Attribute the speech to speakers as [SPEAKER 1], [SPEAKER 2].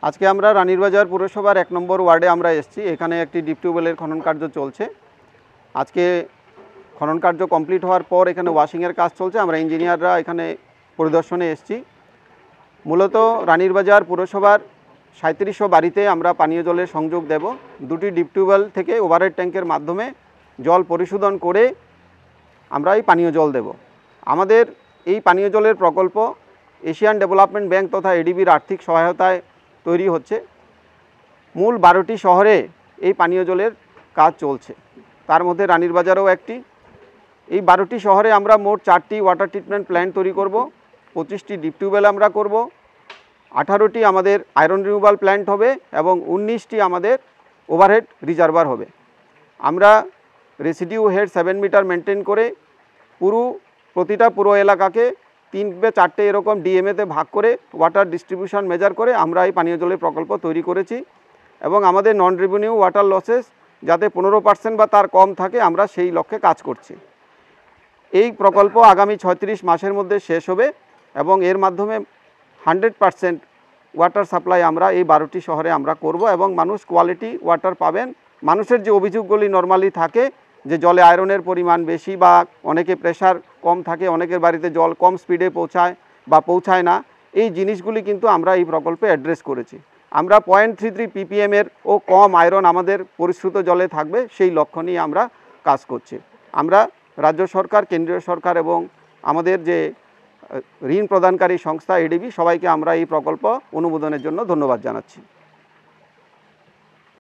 [SPEAKER 1] আজকে আমরা রানীরবাজার পুরসভার 1 নম্বর ওয়ার্ডে আমরা এসেছি। এখানে একটি ডিপ টিউবওয়েলের খনন কার্য চলছে। আজকে খনন কার্য কমপ্লিট হওয়ার পর এখানে ওয়াশিংয়ের কাজ চলছে। আমরা ইঞ্জিনিয়াররা এখানে পরিদর্শনে এসেছি। মূলত রানীরবাজার পুরসভার 3700 বাড়িতে আমরা পানীয় জলের সংযোগ দেব। দুটি ডিপ টিউবওয়েল থেকে ওভারহেড ট্যাঙ্কের মাধ্যমে জল পরিশোধন করে আমরা এই পানীয় জল দেব। আমাদের এই পানীয় জলের প্রকল্প এশিয়ান ডেভেলপমেন্ট ব্যাংক তথা এডিবির আর্থিক সহায়তায় তৈরি হচ্ছে। মূল 12টি শহরে এই পানীয় জলের কাজ চলছে, তার মধ্যে রানীরবাজারও একটি। এই 12টি শহরে আমরা মোট 4টি ওয়াটার ট্রিটমেন্ট প্ল্যান্ট তৈরি করব, 25টি ডিপ টিউবওয়েল আমরা করব, 18টি আমাদের আয়রন রিমুভাল প্ল্যান্ট হবে এবং 19টি আমাদের ওভারহেড রিজার্ভার হবে। আমরা রেসিডিউ হেড 7 মিটার মেনটেন করে প্রতিটা পুরো এলাকাকে 3-4টে এরকম ডিএমএতে ভাগ করে ওয়াটার ডিস্ট্রিবিউশন মেজার করে আমরা এই পানীয় জলের প্রকল্প তৈরি করেছি এবং আমাদের নন রেভিনিউ ওয়াটার লসেস যাতে 15% বা তার কম থাকে আমরা সেই লক্ষ্যে কাজ করছি। এই প্রকল্প আগামী 36 মাসের মধ্যে শেষ হবে এবং এর মাধ্যমে 100% ওয়াটার সাপ্লাই আমরা এই 12টি শহরে আমরা করব এবং মানুষ কোয়ালিটি ওয়াটার পাবেন। মানুষের যে অভিযোগগুলি নর্মালি থাকে যে জলে আয়রনের পরিমাণ বেশি বা অনেকে প্রেশার কম থাকে, অনেকের বাড়িতে জল কম স্পিডে পৌঁছায় বা পৌঁছায় না, এই জিনিসগুলি কিন্তু আমরা এই প্রকল্পে অ্যাড্রেস করেছি। আমরা 0.33 ppm ও কম আয়রন আমাদের পরিশ্রুত জলে থাকবে সেই লক্ষ্য নিয়ে আমরা কাজ করছি। আমরা রাজ্য সরকার, কেন্দ্রীয় সরকার এবং আমাদের যে ঋণ প্রদানকারী সংস্থা এডিবি সবাইকে আমরা এই প্রকল্প অনুমোদনের জন্য ধন্যবাদ জানাচ্ছি।